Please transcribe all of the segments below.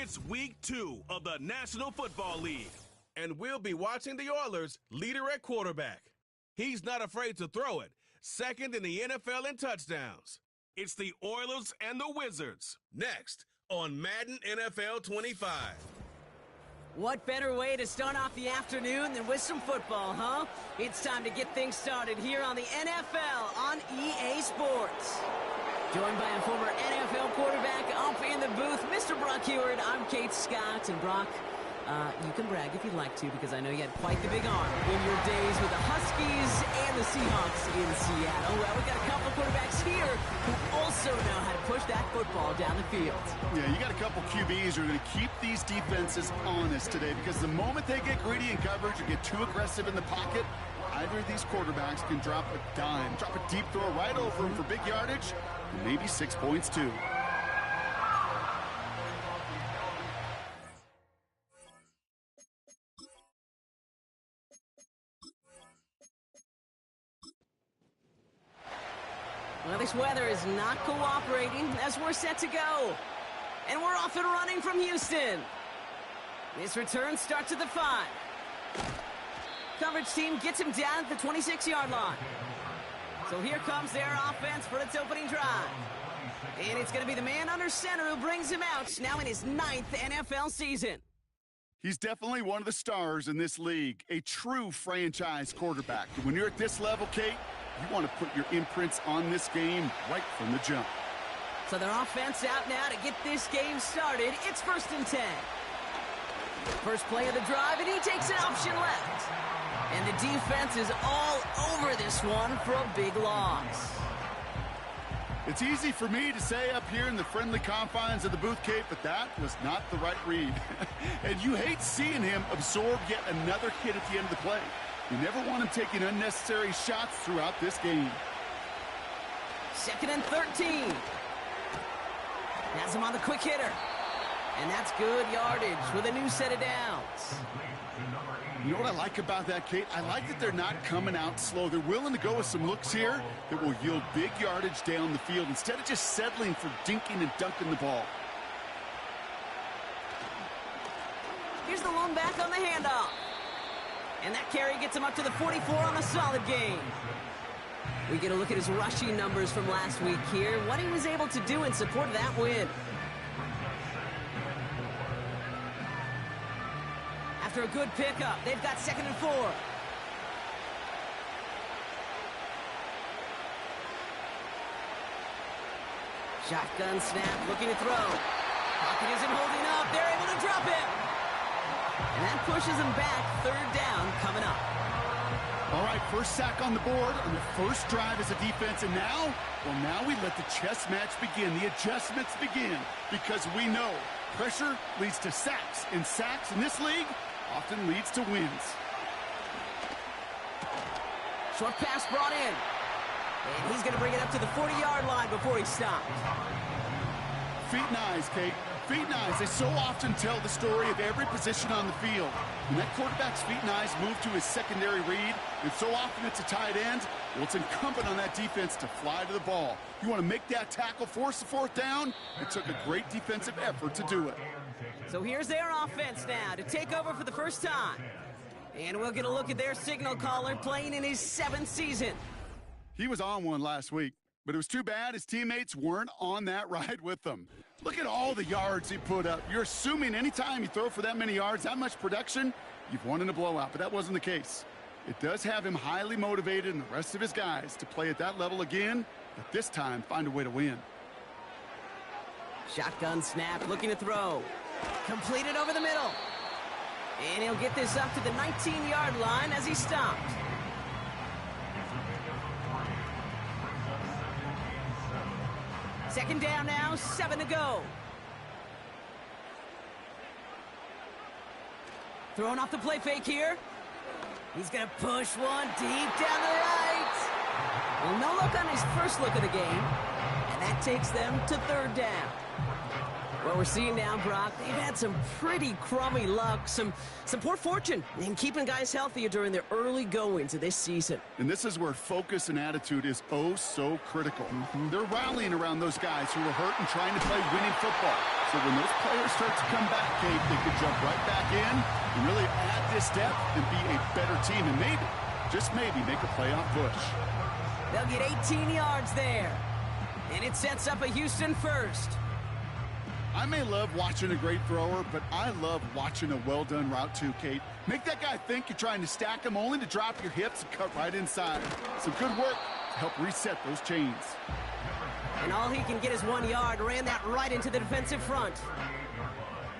It's week 2 of the National Football League, and we'll be watching the Oilers' leader at quarterback. He's not afraid to throw it, second in the NFL in touchdowns. It's the Oilers and the Wizards, next on Madden NFL 25. What better way to start off the afternoon than with some football, huh? It's time to get things started here on the NFL on EA Sports. Joined by a former NFL quarterback up in the booth, Mr. Brock Heward. I'm Kate Scott, and Brock, you can brag if you'd like to, because I know you had quite the big arm in your days with the Huskies and the Seahawks in Seattle. Well, we got a couple of quarterbacks here who also know how to push that football down the field. Yeah, you got a couple QBs who are going to keep these defenses honest today, because the moment they get greedy in coverage or get too aggressive in the pocket, either of these quarterbacks can drop a dime, drop a deep throw right over them for big yardage, and maybe 6 points too. Well, this weather is not cooperating as we're set to go. And we're off and running from Houston. This return starts at the 5. Coverage team gets him down at the 26-yard line. So here comes their offense for its opening drive. And it's going to be the man under center who brings him out now in his 9th NFL season. He's definitely one of the stars in this league, a true franchise quarterback. And when you're at this level, Kate, you want to put your imprints on this game right from the jump. So their offense out now to get this game started. It's 1st and 10. First play of the drive, and he takes an option left. And the defense is all over this one for a big loss. It's easy for me to say up here in the friendly confines of the booth, Kate, but that was not the right read. And you hate seeing him absorb yet another hit at the end of the play. You never want him taking unnecessary shots throughout this game. 2nd and 13. Has him on the quick hitter. And that's good yardage with a new set of downs. You know what I like about that, Kate? I like that they're not coming out slow. They're willing to go with some looks here that will yield big yardage down the field instead of just settling for dinking and dunking the ball. Here's the lone back on the handoff. And that carry gets him up to the 44 on a solid game. We get a look at his rushing numbers from last week here, what he was able to do in support of that win. After a good pickup, they've got 2nd and 4. Shotgun snap, looking to throw. Pocket isn't holding up. They're able to drop him. And that pushes him back. 3rd down coming up. All right, first sack on the board on the first drive as a defense. And now, well, now we let the chess match begin. The adjustments begin, because we know pressure leads to sacks. And sacks in this league often leads to wins. Short pass brought in. And he's going to bring it up to the 40-yard line before he stops. Feet and eyes, Kate. Feet and eyes. They so often tell the story of every position on the field. When that quarterback's feet and eyes move to his secondary read, and so often it's a tight end, well, it's incumbent on that defense to fly to the ball. You want to make that tackle, force the 4th down? It took a great defensive effort to do it. So here's their offense now to take over for the first time. And we'll get a look at their signal caller playing in his 7th season. He was on one last week, but it was too bad his teammates weren't on that ride with them. Look at all the yards he put up. You're assuming anytime you throw for that many yards, that much production, you've won in a blowout, but that wasn't the case. It does have him highly motivated and the rest of his guys to play at that level again, but this time find a way to win. Shotgun snap, looking to throw. Completed over the middle. And he'll get this up to the 19-yard line as he stopped. Second down now, 7 to go. Throwing off the play fake here. He's going to push one deep down the right. Well, no look on his first look of the game. And that takes them to 3rd down. What we're seeing now, Brock, they've had some pretty crummy luck, some poor fortune in keeping guys healthier during their early goings of this season. And this is where focus and attitude is oh so critical. They're rallying around those guys who were hurt and trying to play winning football. So when those players start to come back, Kate, they could jump right back in and really add this depth and be a better team and maybe, just maybe, make a playoff push. They'll get 18 yards there. And it sets up a Houston first. I may love watching a great thrower, but I love watching a well-done route too, Kate. Make that guy think you're trying to stack him only to drop your hips and cut right inside. Some good work to help reset those chains. And all he can get is 1 yard. Ran that right into the defensive front.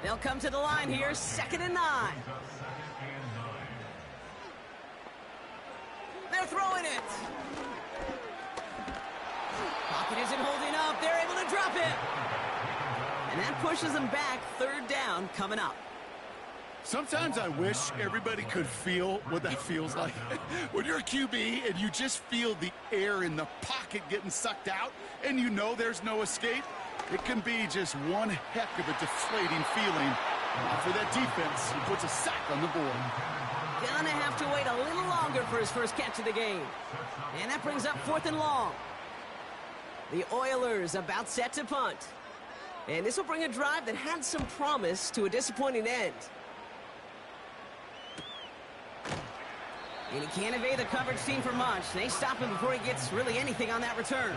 They'll come to the line here, 2nd and 9. They're throwing it. Pocket isn't holding up. They're able to drop it. And that pushes them back, 3rd down coming up. Sometimes I wish everybody could feel what that feels like. When you're a QB and you just feel the air in the pocket getting sucked out and you know there's no escape, it can be just one heck of a deflating feeling. For that defense, he puts a sack on the board. Gonna have to wait a little longer for his first catch of the game. And that brings up 4th and long. The Oilers about set to punt. And this will bring a drive that had some promise to a disappointing end. And he can't evade the coverage team for much. They stop him before he gets really anything on that return.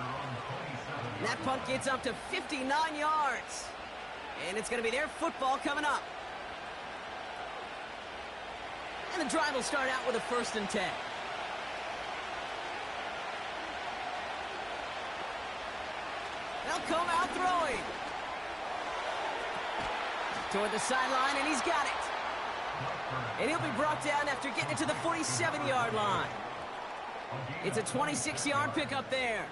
And that punt gets up to 59 yards. And it's going to be their football coming up. And the drive will start out with a 1st and 10. They'll come out throwing. Toward the sideline, and he's got it. And he'll be brought down after getting it to the 47-yard line. It's a 26-yard pickup there.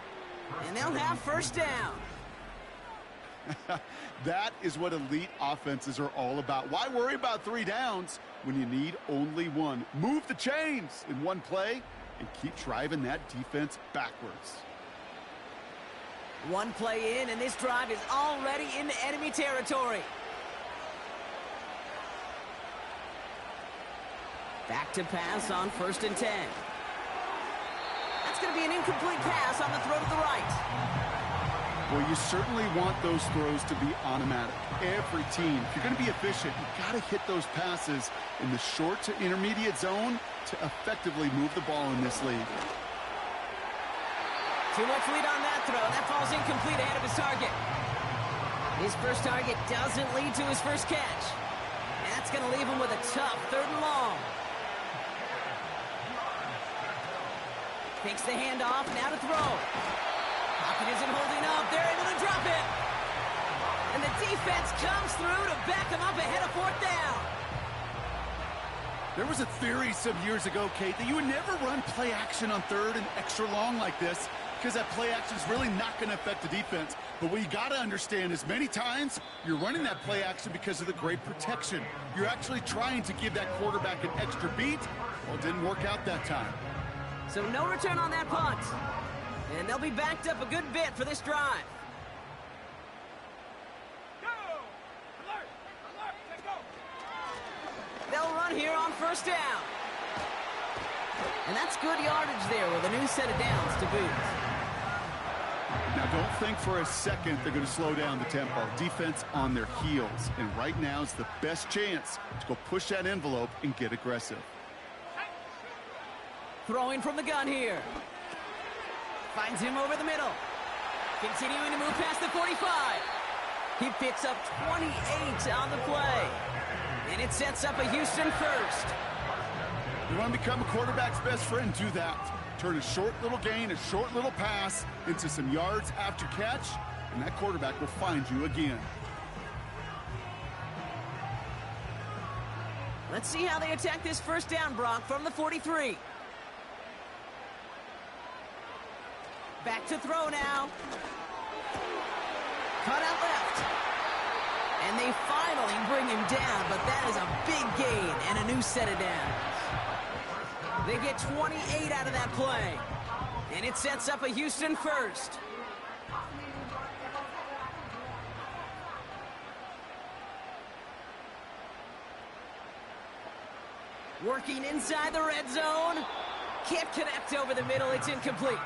And they'll have 1st down. That is what elite offenses are all about. Why worry about 3 downs when you need only 1? Move the chains in one play and keep driving that defense backwards. 1 play in, and this drive is already into enemy territory. Back to pass on 1st and 10. That's going to be an incomplete pass on the throw to the right. Well, you certainly want those throws to be automatic. Every team, if you're going to be efficient, you've got to hit those passes in the short to intermediate zone to effectively move the ball in this league. Too much lead on that throw. That falls incomplete ahead of his target. His first target doesn't lead to his first catch. And that's going to leave him with a tough 3rd and long. Takes the handoff, now to throw. Pocket isn't holding up. They're able to drop it. And the defense comes through to back him up ahead of 4th down. There was a theory some years ago, Kate, that you would never run play action on 3rd and extra long like this because that play action is really not going to affect the defense. But what you got to understand is many times you're running that play action because of the great protection. You're actually trying to give that quarterback an extra beat. Well, it didn't work out that time. So no return on that punt. And they'll be backed up a good bit for this drive. Go! Alert! Alert! Let's go! They'll run here on 1st down. And that's good yardage there with a new set of downs to boot. Now, don't think for a second they're going to slow down the tempo. Defense on their heels. And right now is the best chance to go push that envelope and get aggressive. Throwing from the gun here. Finds him over the middle. Continuing to move past the 45. He picks up 28 on the play. And it sets up a Houston first. You want to become a quarterback's best friend, do that. Turn a short little gain, a short little pass into some yards after catch, and that quarterback will find you again. Let's see how they attack this 1st down, Brock, from the 43. Back to throw now. Cut out left. And they finally bring him down, but that is a big gain and a new set of downs. They get 28 out of that play. And it sets up a Houston first. Working inside the red zone. Can't connect over the middle. It's incomplete.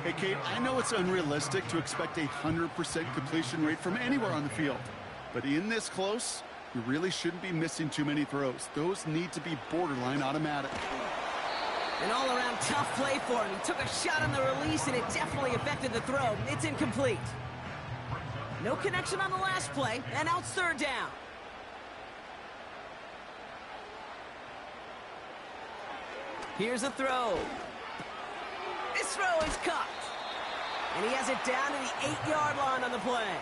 Hey, Kate, I know it's unrealistic to expect a 100% completion rate from anywhere on the field. But in this close, you really shouldn't be missing too many throws. Those need to be borderline automatic. An all-around tough play for him. He took a shot on the release, and it definitely affected the throw. It's incomplete. No connection on the last play, and now it's third down. Here's a throw. This throw is caught. And he has it down to the 8-yard line on the play.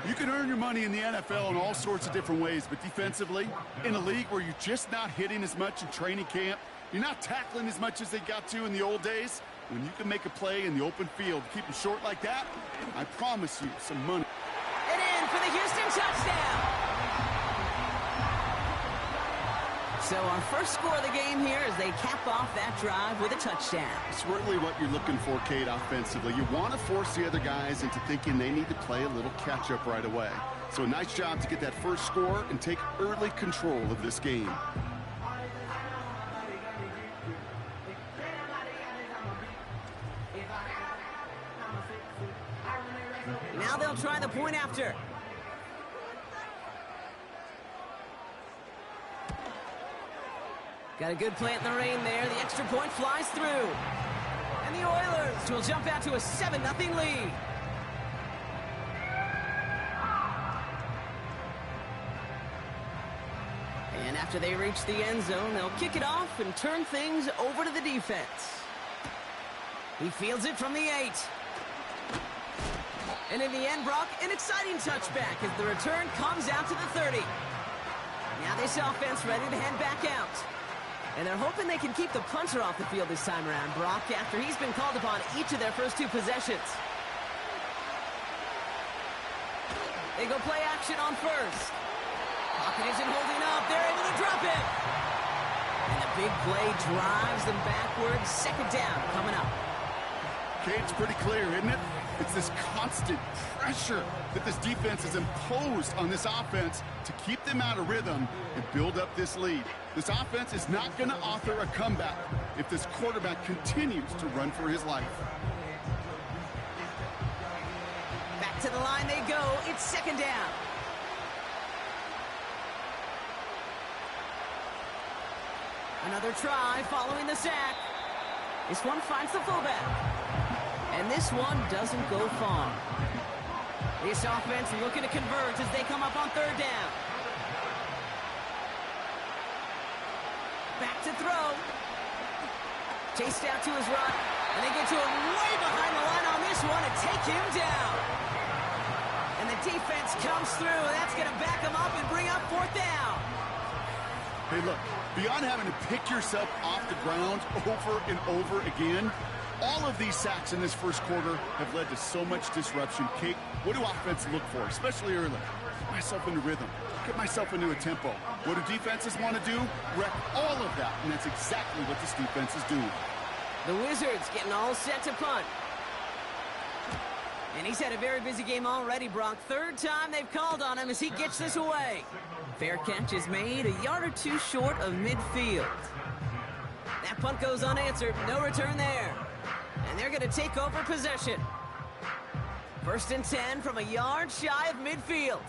You can earn your money in the NFL in all sorts of different ways, but defensively, in a league where you're just not hitting as much in training camp, you're not tackling as much as they got to in the old days, when you can make a play in the open field, keep them short like that, I promise you some money. And in for the Houston touchdown. So our first score of the game here as they cap off that drive with a touchdown. It's really what you're looking for, Kate, offensively. You want to force the other guys into thinking they need to play a little catch-up right away. So a nice job to get that first score and take early control of this game. Now they'll try the point after. Got a good play in the rain there. The extra point flies through. And the Oilers will jump out to a 7-0 lead. And after they reach the end zone, they'll kick it off and turn things over to the defense. He fields it from the 8. And in the end, Brock, an exciting touchback as the return comes out to the 30. Now this offense ready to head back out. And they're hoping they can keep the punter off the field this time around, Brock, after he's been called upon each of their first 2 possessions. They go play action on first. Pocket isn't holding up. They're able to drop it. And the big play drives them backwards. Second down coming up. Okay, it's pretty clear, isn't it? It's this constant pressure that this defense has imposed on this offense to keep them out of rhythm and build up this lead. This offense is not going to author a comeback if this quarterback continues to run for his life. Back to the line they go. It's second down. Another try following the sack. This one finds the fullback. And this one doesn't go far. This offense looking to convert as they come up on third down. Back to throw. Chased out to his right. And they get to him way behind the line on this one and take him down. And the defense comes through. That's going to back him up and bring up fourth down. Hey, look, beyond having to pick yourself off the ground over and over again, all of these sacks in this first quarter have led to so much disruption. Kate, what do offense look for, especially early? Get myself into rhythm. Get myself into a tempo. What do defenses want to do? Wreck all of that, and that's exactly what this defense is doing. The Wizards getting all set to punt. And he's had a very busy game already, Brock. Third time they've called on him as he gets this away. Fair catch is made, a yard or 2 short of midfield. That punt goes unanswered. No return there. And they're going to take over possession. First and 10 from a yard shy of midfield.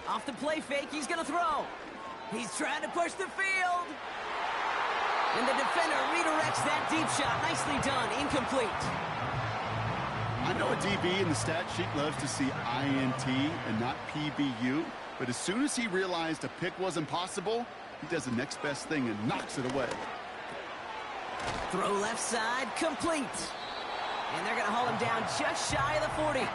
Off the play fake, he's going to throw. He's trying to push the field. And the defender redirects that deep shot. Nicely done. Incomplete. I know a DB in the stat sheet loves to see INT and not PBU, but as soon as he realized a pick wasn't possible, he does the next best thing and knocks it away. Throw left side, complete. And they're going to haul him down just shy of the 40.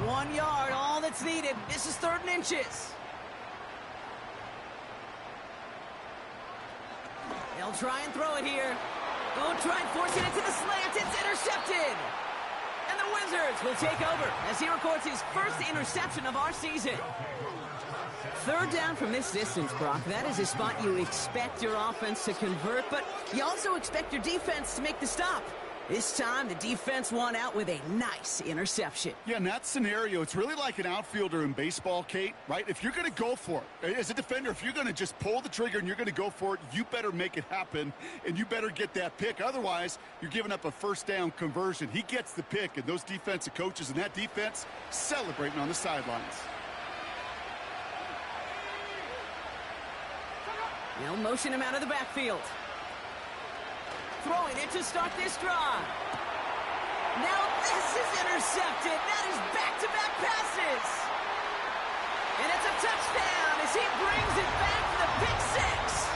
1 yard, all that's needed. This is 3rd and inches. They'll try and throw it here. They'll try and force it into the slant. It's intercepted. And the Wizards will take over as he records his first interception of our season. 3rd down from this distance, Brock. That is a spot you expect your offense to convert, but you also expect your defense to make the stop. This time, the defense won out with a nice interception. Yeah, in that scenario, it's really like an outfielder in baseball, Kate, right? If you're going to go for it, as a defender, if you're going to just pull the trigger and you're going to go for it, you better make it happen, and you better get that pick. Otherwise, you're giving up a first down conversion. He gets the pick, and those defensive coaches and that defense celebrating on the sidelines. They'll motion him out of the backfield. Throwing it to start this drive. Now this is intercepted. That is back-to-back passes. And it's a touchdown as he brings it back for the pick six.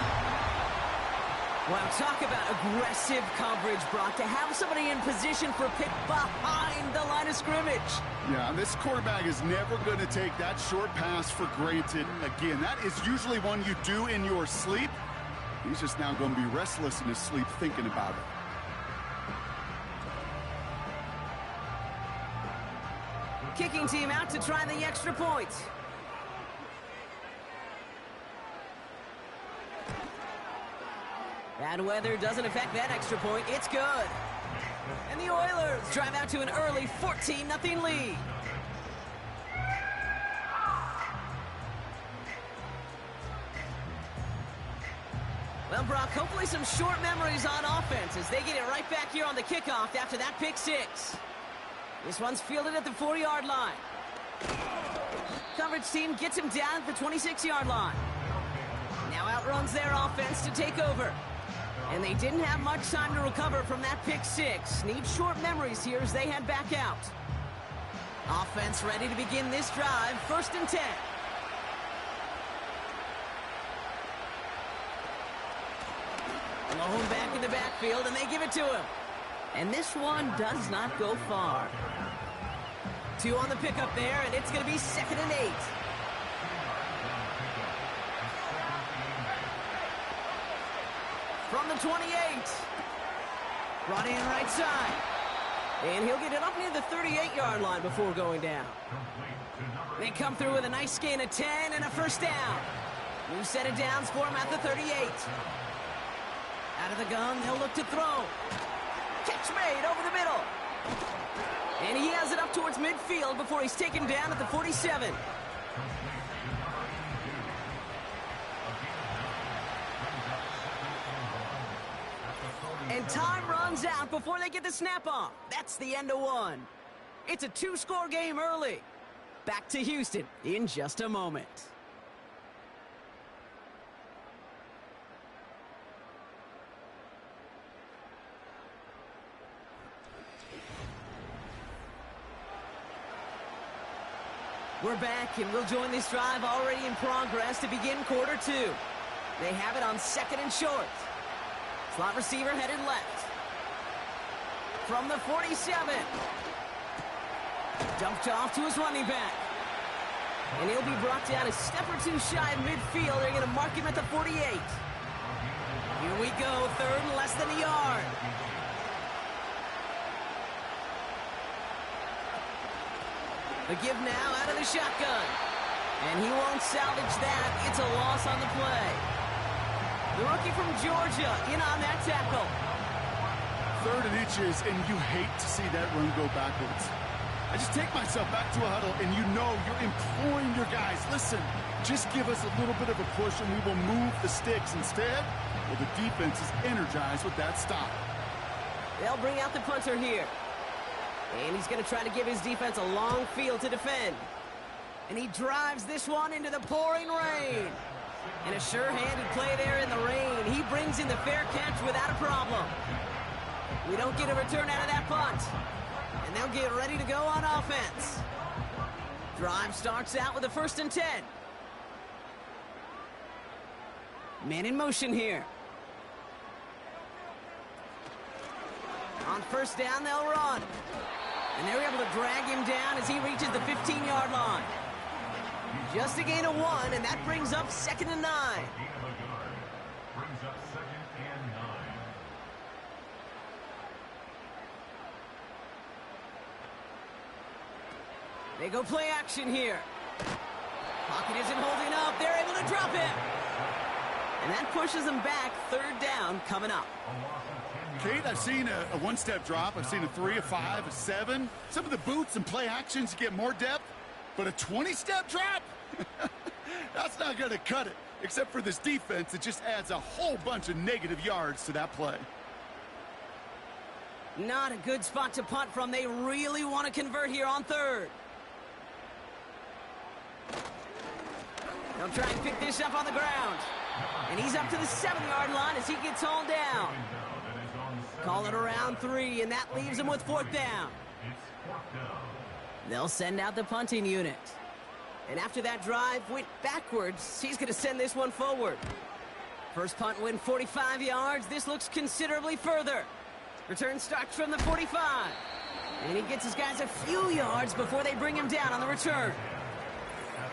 Wow, talk about aggressive coverage, Brock, to have somebody in position for a pick behind the line of scrimmage. Yeah, this quarterback is never going to take that short pass for granted. Again, that is usually one you do in your sleep. He's just now going to be restless in his sleep thinking about it. Kicking team out to try the extra point. Bad weather doesn't affect that extra point. It's good. And the Oilers drive out to an early 14-0 lead. Well, Brock, hopefully some short memories on offense as they get it right back here on the kickoff after that pick six. This one's fielded at the 40-yard line. Coverage team gets him down at the 26-yard line. Now outruns their offense to take over. And they didn't have much time to recover from that pick six. Need short memories here as they head back out. Offense ready to begin this drive. 1st and 10. Alone back in the backfield, and they give it to him. And this one does not go far. 2 on the pickup there, and it's going to be 2nd and 8. From the 28. Brought in right side. And he'll get it up near the 38-yard line before going down. They come through with a nice gain of 10 and a 1st down. New set of downs for him at the 38. Out of the gun, they'll look to throw. Catch made over the middle. And he has it up towards midfield before he's taken down at the 47. And time runs out before they get the snap off. That's the end of one. It's a 2-score game early. Back to Houston in just a moment. We're back, and we'll join this drive already in progress to begin quarter 2. They have it on 2nd and short. Slot receiver headed left. From the 47. Dumped off to his running back. And he'll be brought down a step or 2 shy of midfield. They're going to mark him at the 48. Here we go, 3rd and less than a yard. The give now out of the shotgun. And he won't salvage that. It's a loss on the play. The rookie from Georgia in on that tackle. 3rd and inches, and you hate to see that run go backwards. I just take myself back to a huddle, and you know you're imploring your guys, listen, just give us a little bit of a push, and we will move the sticks. Instead, well, the defense is energized with that stop. They'll bring out the punter here. And he's going to try to give his defense a long field to defend. And he drives this one into the pouring rain. And a sure-handed play there in the rain. He brings in the fair catch without a problem. We don't get a return out of that punt. And they'll get ready to go on offense. Drive starts out with a 1st and 10. Man in motion here. On 1st down, they'll run. And they're able to drag him down as he reaches the 15-yard line. Just a gain of 1, and that brings up 2nd and 9. They go play action here. Pocket isn't holding up. They're able to drop him. And that pushes them back. 3rd down coming up. Kate, I've seen a one-step drop. I've seen a 3, a 5, a 7. Some of the boots and play actions get more depth, but a 20-step drop? That's not going to cut it, except for this defense. It just adds a whole bunch of negative yards to that play. Not a good spot to punt from. They really want to convert here on third. They'll try and pick this up on the ground. And he's up to the 7-yard line as he gets hauled down. Call it around 3, and that leaves him with 4th down. They'll send out the punting unit. And after that drive went backwards, he's going to send this one forward. First punt win 45 yards. This looks considerably further. Return starts from the 45. And he gets his guys a few yards before they bring him down on the return.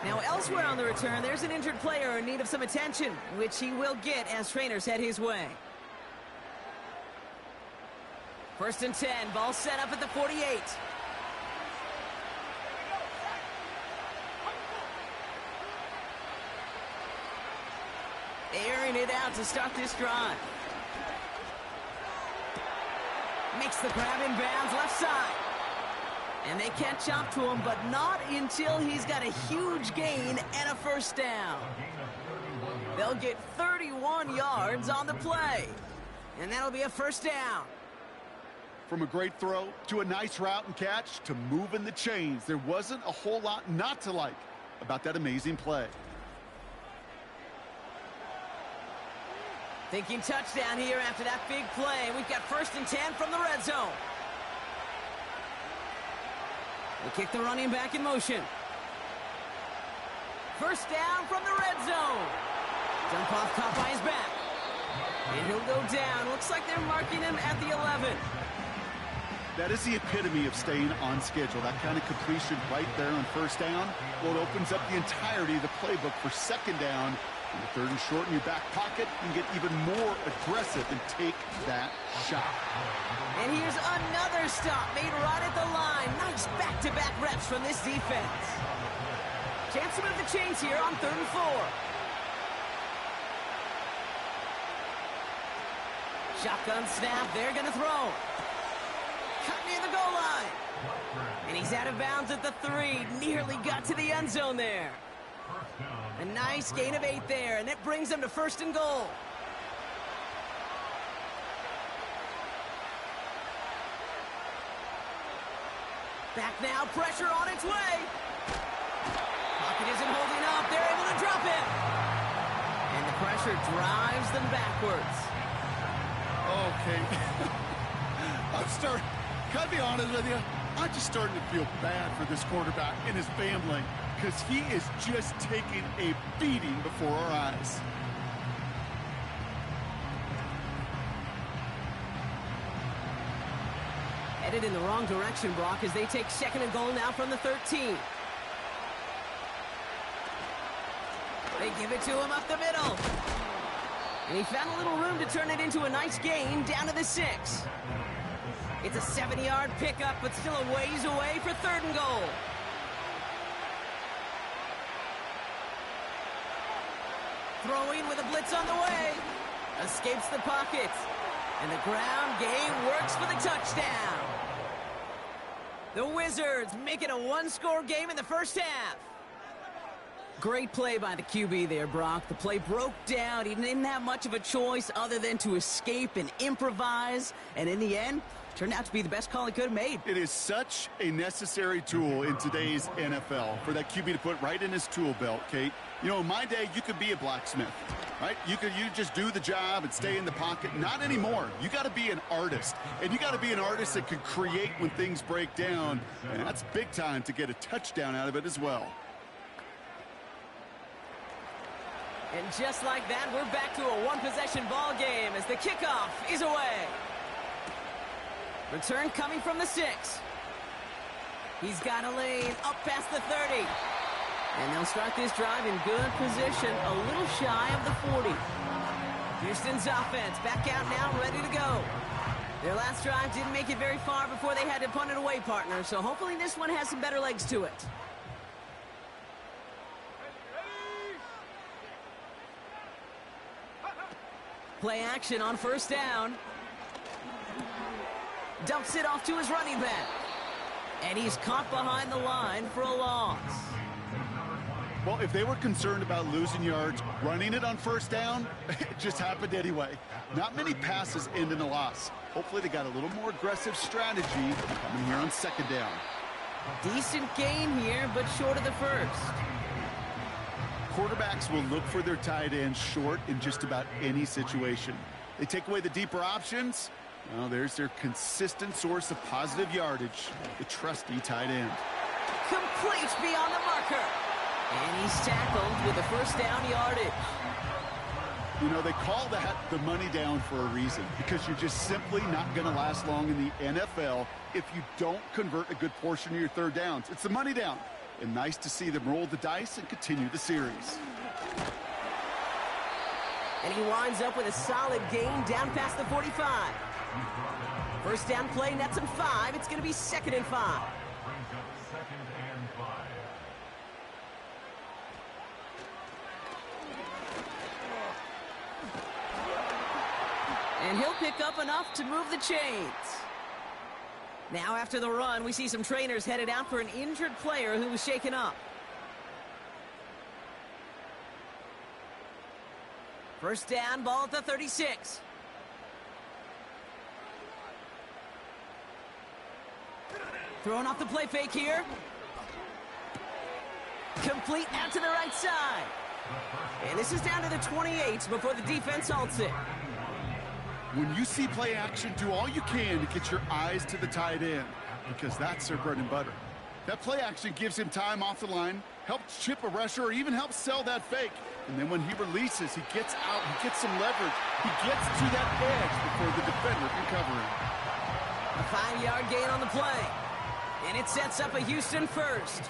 Now, elsewhere on the return, there's an injured player in need of some attention, which he will get as trainers head his way. 1st and 10, ball set up at the 48. Airing it out to start this drive. Makes the grab in bounds left side. And they catch up to him, but not until he's got a huge gain and a first down. They'll get 31 yards on the play. And that'll be a first down. From a great throw to a nice route and catch to moving the chains, there wasn't a whole lot not to like about that amazing play. Thinking touchdown here after that big play. We've got 1st and 10 from the red zone. They kick the running back in motion. First down from the red zone. Dump off caught by his back. And he'll go down. Looks like they're marking him at the 11. That is the epitome of staying on schedule. That kind of completion right there on first down. Well, it opens up the entirety of the playbook for second down. And the 3rd and short in your back pocket, you can get even more aggressive and take that shot. And here's another stop made right at the line. Nice back-to-back reps from this defense. Chance to move the chains here on 3rd and 4. Shotgun snap, they're going to throw. Cut near the goal line. And he's out of bounds at the 3. Nearly got to the end zone there. A nice gain of 8 there, and it brings them to 1st and goal. Back now, pressure on its way. Pocket isn't holding up. They're able to drop it. And the pressure drives them backwards. Okay. Can I be honest with you? I'm just starting to feel bad for this quarterback and his family because he is just taking a beating before our eyes. Headed in the wrong direction, Brock, as they take 2nd and goal now from the 13. They give it to him up the middle. And he found a little room to turn it into a nice gain down to the 6. It's a 70-yard pickup, but still a ways away for 3rd and goal. Throwing with a blitz on the way. Escapes the pocket. And the ground game works for the touchdown. The Wizards make it a 1-score game in the first half. Great play by the QB there, Brock. The play broke down. He didn't have much of a choice other than to escape and improvise. And in the end, turned out to be the best call he could have made. It is such a necessary tool in today's NFL for that QB to put right in his tool belt, Kate. You know, in my day, you could be a blacksmith, right? You just do the job and stay in the pocket. Not anymore. You got to be an artist, and you got to be an artist that can create when things break down, and that's big time to get a touchdown out of it as well. And just like that, we're back to a one-possession ball game as the kickoff is away. Return coming from the 6. He's got a lane up past the 30. And they'll start this drive in good position, a little shy of the 40. Houston's offense back out now, ready to go. Their last drive didn't make it very far before they had to punt it away, partner. So hopefully this one has some better legs to it. Play action on first down. Dumps it off to his running back. And he's caught behind the line for a loss. Well, if they were concerned about losing yards, running it on first down, it just happened anyway. Not many passes end in a loss. Hopefully they got a little more aggressive strategy coming here on second down. Decent gain here, but short of the first. Quarterbacks will look for their tight ends short in just about any situation. They take away the deeper options. Well, there's their consistent source of positive yardage, the trusty tight end. Complete beyond the marker. And he's tackled with a first down yardage. You know, they call that the money down for a reason, because you're just simply not going to last long in the NFL if you don't convert a good portion of your third downs. It's the money down. And nice to see them roll the dice and continue the series. And he winds up with a solid gain down past the 45. First down play, nets him 5. It's going to be 2nd and 5. And he'll pick up enough to move the chains. Now after the run, we see some trainers headed out for an injured player who was shaken up. First down, ball at the 36. Throwing off the play fake here. Complete out to the right side. And this is down to the 28 before the defense halts it. When you see play action, do all you can to get your eyes to the tight end, because that's their bread and butter. That play action gives him time off the line, helps chip a rusher, or even helps sell that fake. And then when he releases, he gets out, he gets some leverage. He gets to that edge before the defender can cover him. A 5-yard gain on the play. And it sets up a Houston first.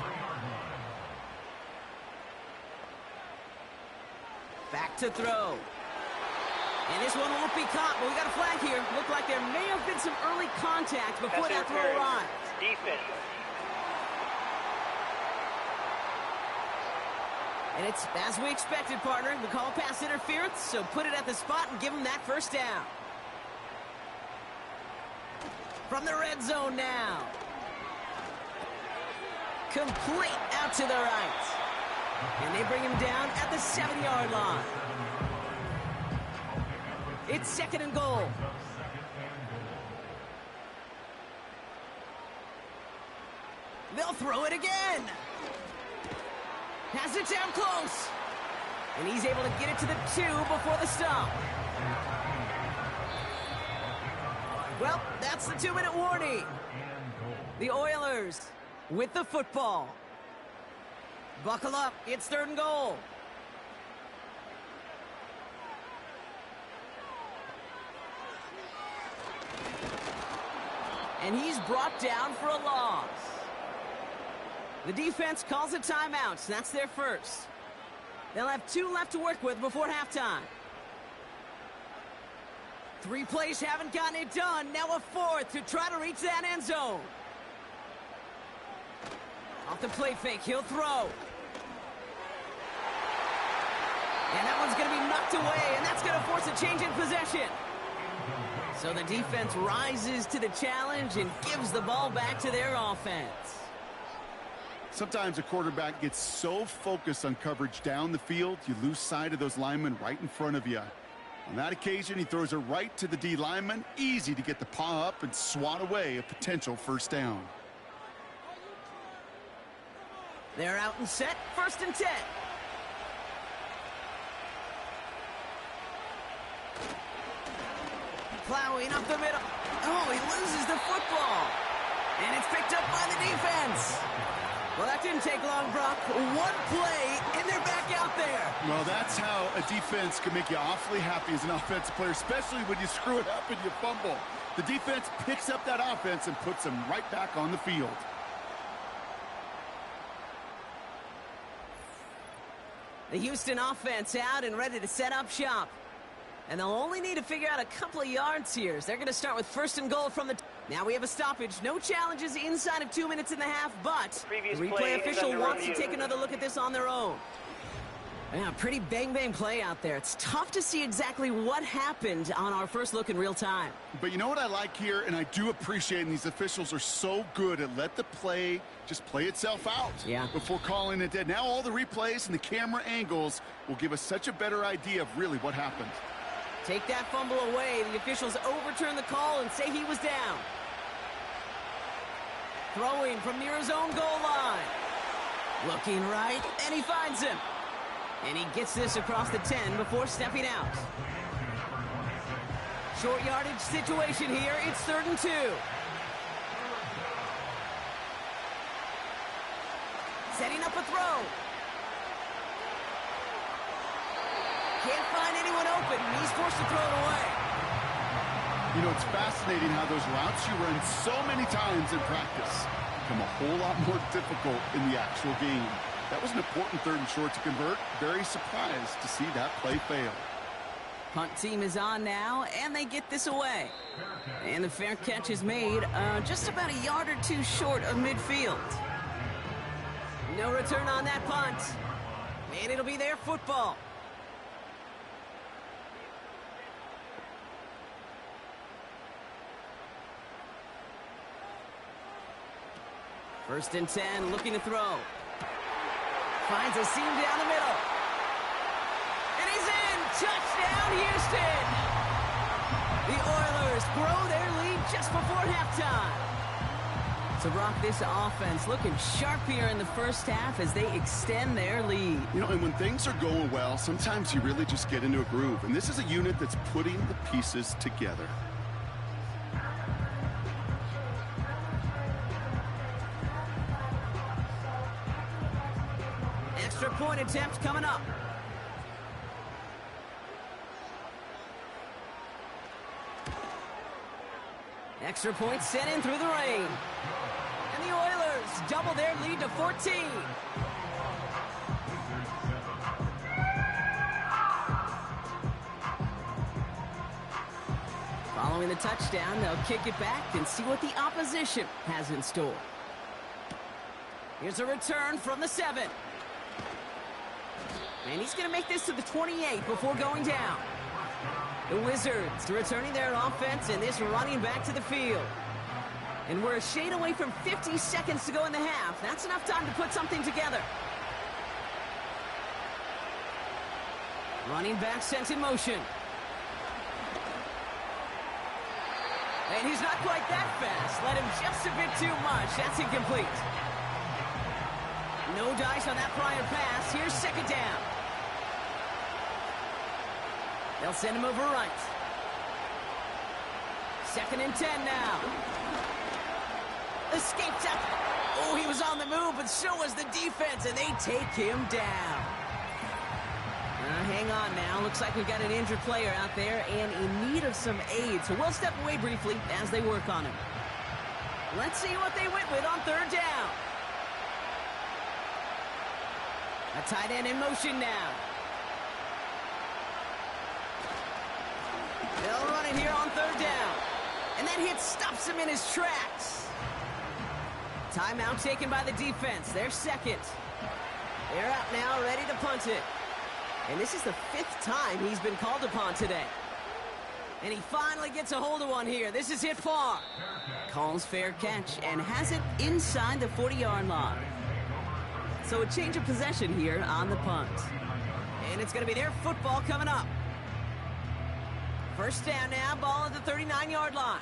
Back to throw. And this one won't be caught, but we got a flag here. Looked like there may have been some early contact before that throw arrived. Defense. And it's as we expected, partner. We call pass interference, so put it at the spot and give him that first down. From the red zone now. Complete out to the right. And they bring him down at the 7-yard line. It's 2nd and goal. They'll throw it again. Has it down close. And he's able to get it to the 2 before the stop. Well, that's the 2-minute warning. The Oilers with the football. Buckle up. It's 3rd and goal. And he's brought down for a loss. The defense calls a timeout. That's their first. They'll have 2 left to work with before halftime. 3 plays haven't gotten it done. Now a 4th to try to reach that end zone. Off the play fake, he'll throw. And that one's going to be knocked away, and that's going to force a change in possession. So the defense rises to the challenge and gives the ball back to their offense. Sometimes a quarterback gets so focused on coverage down the field, you lose sight of those linemen right in front of you. On that occasion, he throws it right to the D lineman. Easy to get the paw up and swat away a potential first down. They're out and set, 1st and 10. Plowing up the middle. Oh, he loses the football. And it's picked up by the defense. Well, that didn't take long, Brock. 1 play, and they're back out there. Well, that's how a defense can make you awfully happy as an offensive player, especially when you screw it up and you fumble. The defense picks up that offense and puts them right back on the field. The Houston offense out and ready to set up shop. And they'll only need to figure out a couple of yards here. They're going to start with 1st and goal from the... Now we have a stoppage. No challenges inside of 2 minutes and a half, but the replay official wants to take another look at this on their own. Yeah, pretty bang-bang play out there. It's tough to see exactly what happened on our first look in real time. But you know what I like here, and I do appreciate, and these officials are so good at let the play just play itself out before calling it dead. Now all the replays and the camera angles will give us such a better idea of really what happened. Take that fumble away. The officials overturn the call and say he was down. Throwing from near his own goal line. Looking right, and he finds him. And he gets this across the 10 before stepping out. Short yardage situation here. It's 3rd and 2. Setting up a throw. Can't find anyone open. He's forced to throw it away. You know, it's fascinating how those routes you run so many times in practice become a whole lot more difficult in the actual game. That was an important 3rd and short to convert. Very surprised to see that play fail. Punt team is on now, and they get this away. And the fair catch is made just about a yard or two short of midfield. No return on that punt. And it'll be their football. First and 10, looking to throw. Finds a seam down the middle. And he's in! Touchdown, Houston! The Oilers grow their lead just before halftime. So, Brock, this offense looking sharp here in the first half as they extend their lead. You know, and when things are going well, sometimes you really just get into a groove. And this is a unit that's putting the pieces together. Extra point attempt coming up. Extra point sent in through the rain. And the Oilers double their lead to 14. Following the touchdown, they'll kick it back and see what the opposition has in store. Here's a return from the 7. And he's going to make this to the 28 before going down. The Wizards returning their offense and this running back to the field. And we're a shade away from 50 seconds to go in the half. That's enough time to put something together. Running back sent in motion. And he's not quite that fast. Let him just a bit too much. That's incomplete. No dice on that prior pass. Here's 2nd down. They'll send him over right. 2nd and 10 now. Escape tackle. Oh, he was on the move, but so was the defense, and they take him down. Hang on now. Looks like we've got an injured player out there and in need of some aid. So we'll step away briefly as they work on him. Let's see what they went with on 3rd down. A tight end in motion now. They'll run it here on 3rd down. And that hit stops him in his tracks. Timeout taken by the defense. They're 2nd. They're out now, ready to punt it. And this is the 5th time he's been called upon today. And he finally gets a hold of one here. This is hit far. Calls fair catch and has it inside the 40-yard line. So a change of possession here on the punt. And it's going to be their football coming up. First down now, ball at the 39-yard line.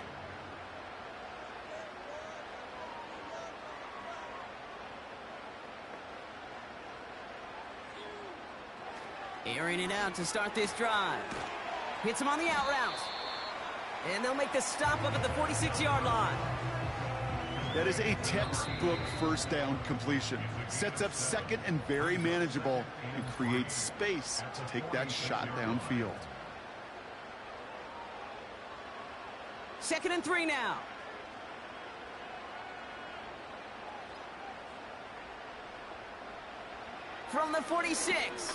Airing it out to start this drive. Hits him on the out route. And they'll make the stop up at the 46-yard line. That is a textbook first down completion. Sets up 2nd and very manageable and creates space to take that shot downfield. 2nd and 3 now. From the 46.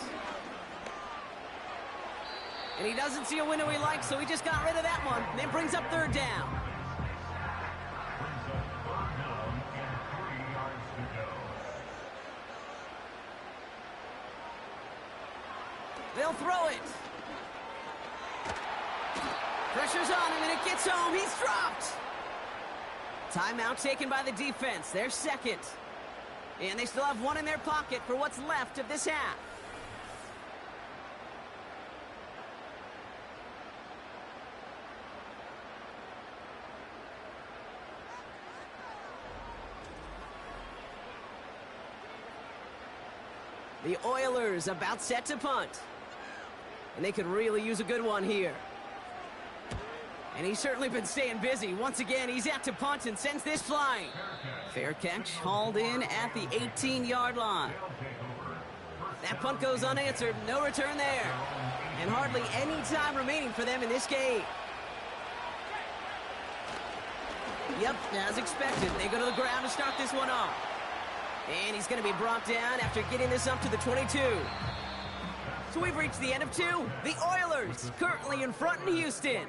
And he doesn't see a window he likes, so he just got rid of that one. Then brings up 3rd down. throw it. Pressure's on him, and it gets home. He's dropped. Timeout taken by the defense. Their second. And they still have one in their pocket for what's left of this half. The Oilers about set to punt. And they could really use a good one here. And he's certainly been staying busy. Once again, he's out to punt and sends this flying. Fair catch, hauled in at the 18-yard line. That punt goes unanswered. No return there. And hardly any time remaining for them in this game. Yep, as expected. They go to the ground to start this one off. And he's going to be brought down after getting this up to the 22. So we've reached the end of two. The Oilers currently in front in Houston.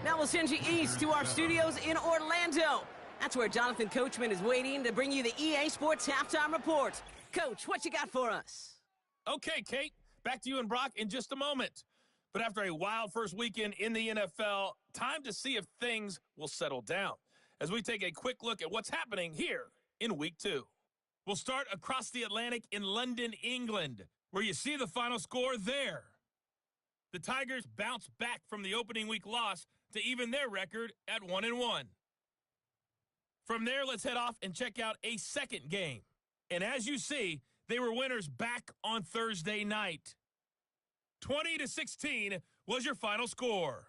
Now we'll send you east to our studios in Orlando. That's where Jonathan Coachman is waiting to bring you the EA Sports Halftime Report. Coach, what you got for us? Okay, Kate, back to you and Brock in just a moment. But after a wild first weekend in the NFL, time to see if things will settle down as we take a quick look at what's happening here in Week 2. We'll start across the Atlantic in London, England, where you see the final score there. The Tigers bounce back from the opening week loss to even their record at 1-1. From there, let's head off and check out a second game. And as you see, they were winners back on Thursday night. 20-16 was your final score.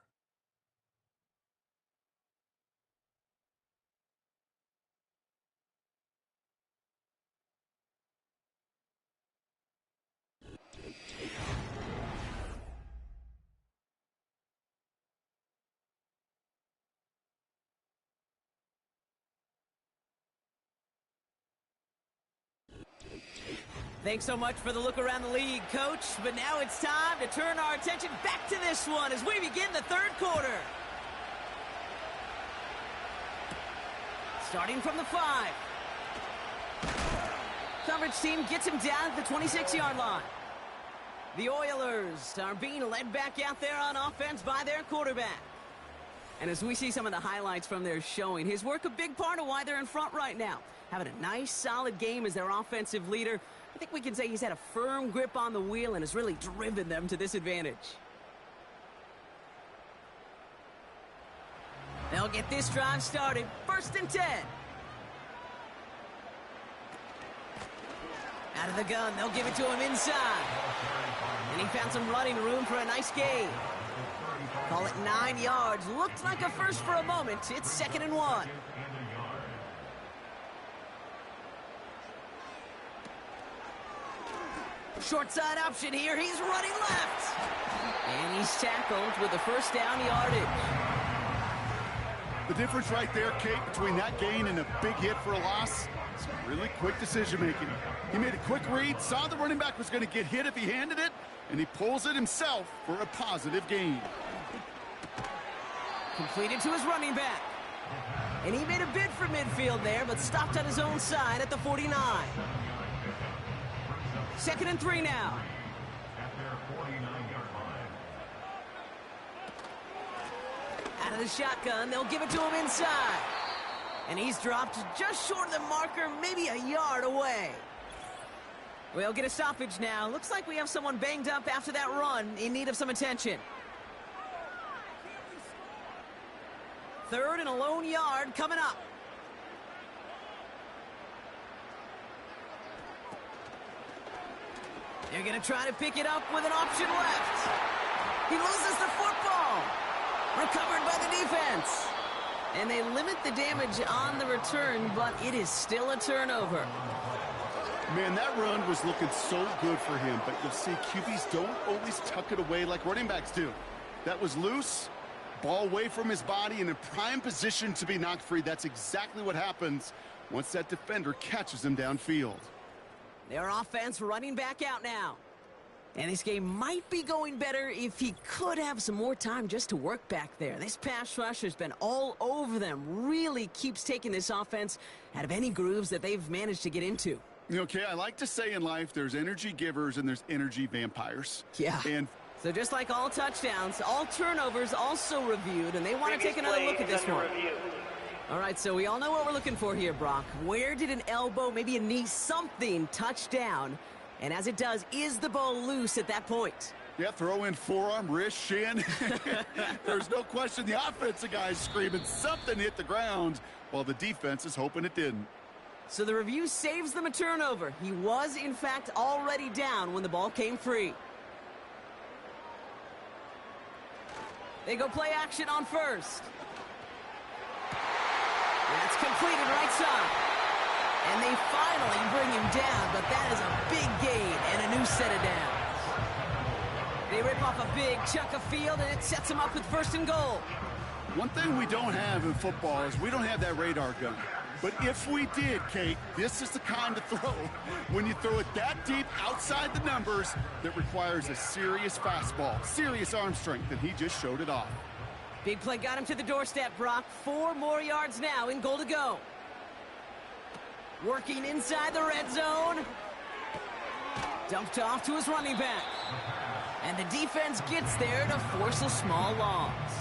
Thanks so much for the look around the league, Coach. But now it's time to turn our attention back to this one as we begin the third quarter. Starting from the 5. Coverage team gets him down at the 26-yard line. The Oilers are being led back out there on offense by their quarterback. And as we see some of the highlights from their showing, his work a big part of why they're in front right now. Having a nice, solid game as their offensive leader. I think we can say he's had a firm grip on the wheel and has really driven them to this advantage. They'll get this drive started. 1st and 10. Out of the gun, they'll give it to him inside. And he found some running room for a nice gain. Call it 9 yards. Looked like a first for a moment. It's 2nd and 1. Short side option here. He's running left. And he's tackled with the first down yardage. The difference right there, Kate, between that gain and a big hit for a loss is really quick decision-making. He made a quick read, saw the running back was going to get hit if he handed it, and he pulls it himself for a positive gain. Completed to his running back. And he made a bid for midfield there, but stopped on his own side at the 49. 2nd and 3 now. Out of the shotgun, they'll give it to him inside. And he's dropped just short of the marker, maybe a yard away. We'll get a stoppage now. Looks like we have someone banged up after that run, in need of some attention. 3rd and a lone yard coming up. They're going to try to pick it up with an option left. He loses the football. Recovered by the defense. And they limit the damage on the return, but it is still a turnover. Man, that run was looking so good for him, but you'll see QBs don't always tuck it away like running backs do. That was loose, ball away from his body, in a prime position to be knocked free. That's exactly what happens once that defender catches him downfield. Their offense running back out now. And this game might be going better if he could have some more time just to work back there. This pass rush has been all over them. Really keeps taking this offense out of any grooves that they've managed to get into. Okay, I like to say in life there's energy givers and there's energy vampires. Yeah. And So just like all touchdowns, all turnovers also reviewed, and they want to take another look at this one. All right, so we all know what we're looking for here, Brock. Where did an elbow, maybe a knee, something touch down? And as it does, is the ball loose at that point? Yeah, throw in forearm, wrist, shin. There's no question the offensive guy's screaming something hit the ground while the defense is hoping it didn't. So the review saves them a turnover. He was, in fact, already down when the ball came free. They go play action on first. That's completed right side. And they finally bring him down, but that is a big gain and a new set of downs. They rip off a big chunk of field, and it sets them up with 1st and goal. One thing we don't have in football is we don't have that radar gun. But if we did, Kate, this is the kind of throw, when you throw it that deep outside the numbers, that requires a serious fastball, serious arm strength, and he just showed it off. Big play got him to the doorstep, Brock. 4 more yards now in goal to go. Working inside the red zone. Dumped off to his running back. And the defense gets there to force a small loss.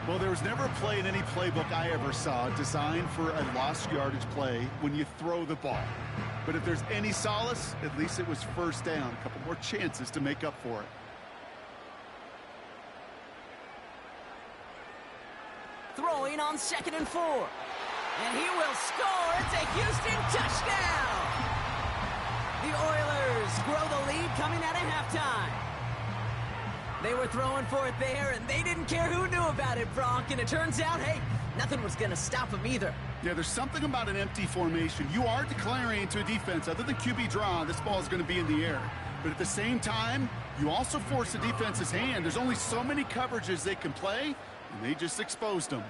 Well, there was never a play in any playbook I ever saw designed for a lost yardage play when you throw the ball. But if there's any solace, at least it was 1st down. A couple more chances to make up for it. Throwing on 2nd and 4. And he will score. It's a Houston touchdown. The Oilers grow the lead coming out of halftime. They were throwing for it there, and they didn't care who knew about it, Brock. And it turns out, hey, nothing was going to stop them either. Yeah, there's something about an empty formation. You are declaring to a defense, other than QB draw, this ball is going to be in the air. But at the same time, you also force the defense's hand. There's only so many coverages they can play, and they just exposed them.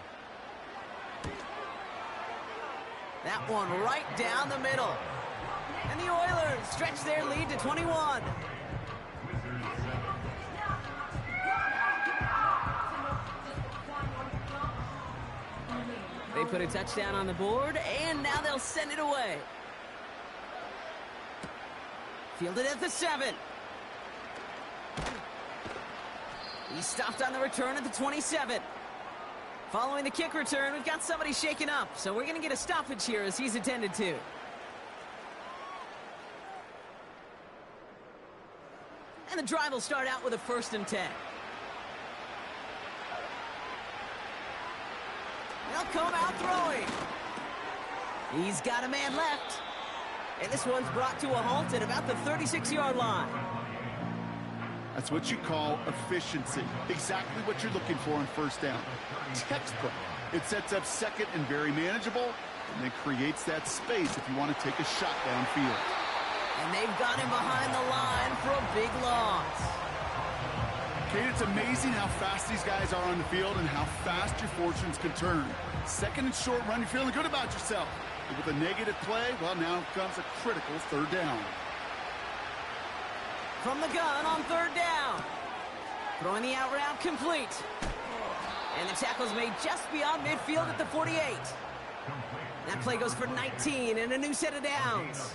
That one right down the middle. And the Oilers stretch their lead to 21. They put a touchdown on the board, and now they'll send it away. Fielded at the 7. He's stopped on the return at the 27. Following the kick return, we've got somebody shaken up, so we're going to get a stoppage here as he's attended to. And the drive will start out with a 1st and 10. They'll come out throwing. He's got a man left. And this one's brought to a halt at about the 36-yard line. That's what you call efficiency. Exactly what you're looking for on 1st down. Textbook. It sets up 2nd and very manageable, and then creates that space if you want to take a shot downfield. And they've got him behind the line for a big loss. Kate, it's amazing how fast these guys are on the field and how fast your fortunes can turn. 2nd and short run, you're feeling good about yourself. But with a negative play, well, now comes a critical 3rd down. From the gun on 3rd down. Throwing the out route complete. And the tackle's made just beyond midfield at the 48. That play goes for 19 and a new set of downs.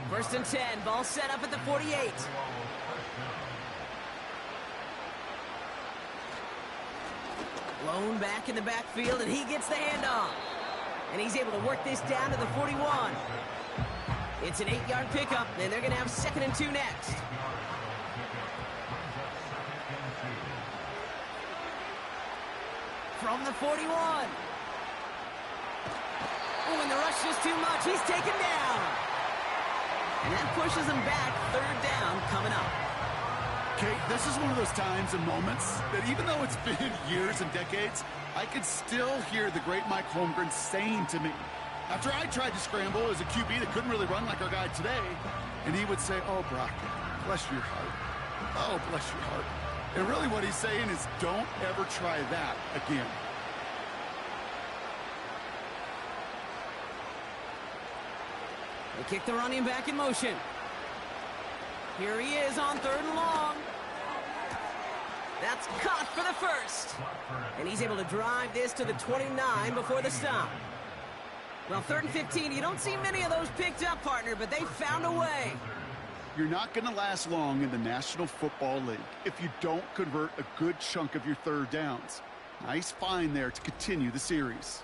1st and 10, ball set up at the 48. Blown back in the backfield, and he gets the handoff. And he's able to work this down to the 41. It's an 8-yard pickup, and they're going to have 2nd and 2 next. From the 41. Oh, and the rush is too much. He's taken down. And that pushes him back. 3rd down coming up. Kate, this is one of those times and moments that even though it's been years and decades, I could still hear the great Mike Holmgren saying to me, after I tried to scramble as a QB that couldn't really run like our guy today, and he would say, "Oh, Brock, bless your heart. Oh, bless your heart." And really what he's saying is, don't ever try that again. They kick the running back in motion. Here he is on 3rd and long. That's caught for the 1st. And he's able to drive this to the 29 before the stop. Well, 3rd and 15, you don't see many of those picked up, partner, but they found a way. You're not going to last long in the National Football League if you don't convert a good chunk of your third downs. Nice find there to continue the series.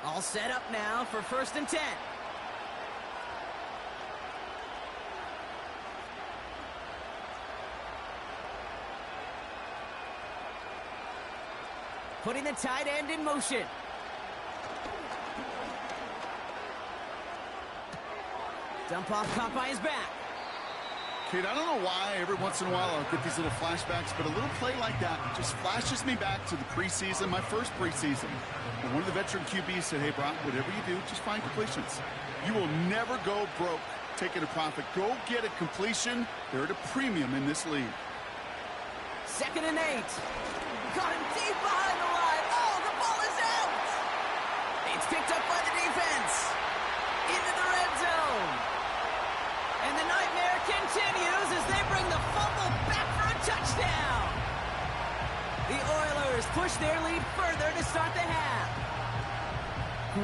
All set up now for 1st and 10. Putting the tight end in motion. Dump off caught by his back. Kid, I don't know why every once in a while I'll get these little flashbacks, but a little play like that just flashes me back to the preseason, my first preseason. And one of the veteran QBs said, hey, Brock, whatever you do, just find completions. You will never go broke taking a profit. Go get a completion. They're at a premium in this league. 2nd and 8. Got him deep behind the line. Oh, the ball is out. It's picked up by the defense. Into the red zone. And the nightmare continues as they bring the fumble back for a touchdown. The Oilers push their lead further to start the half.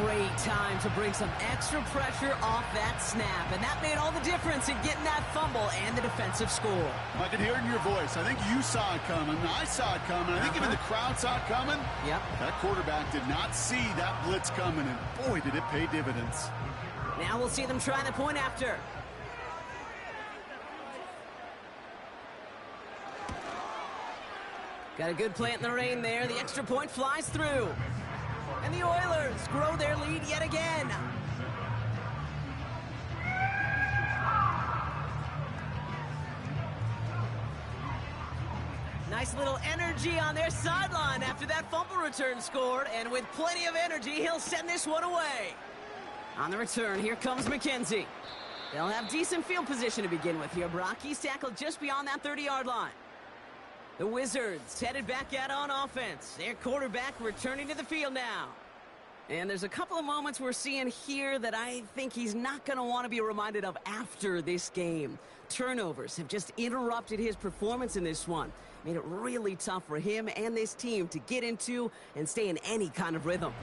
Great time to bring some extra pressure off that snap, and that made all the difference in getting that fumble and the defensive score. I can hear it in your voice. I think you saw it coming. I saw it coming. I think even the crowd saw it coming. Yep. That quarterback did not see that blitz coming, and boy, did it pay dividends. Now we'll see them try the point after. Got a good plant in the rain there. The extra point flies through. And the Oilers grow their lead yet again. Nice little energy on their sideline after that fumble return scored. And with plenty of energy, he'll send this one away. On the return, here comes McKenzie. They'll have decent field position to begin with here, Brock. He's tackled just beyond that 30-yard line. The Wizards headed back out on offense. Their quarterback returning to the field now. And there's a couple of moments we're seeing here that I think he's not going to want to be reminded of after this game. Turnovers have just interrupted his performance in this one. Made it really tough for him and this team to get into and stay in any kind of rhythm.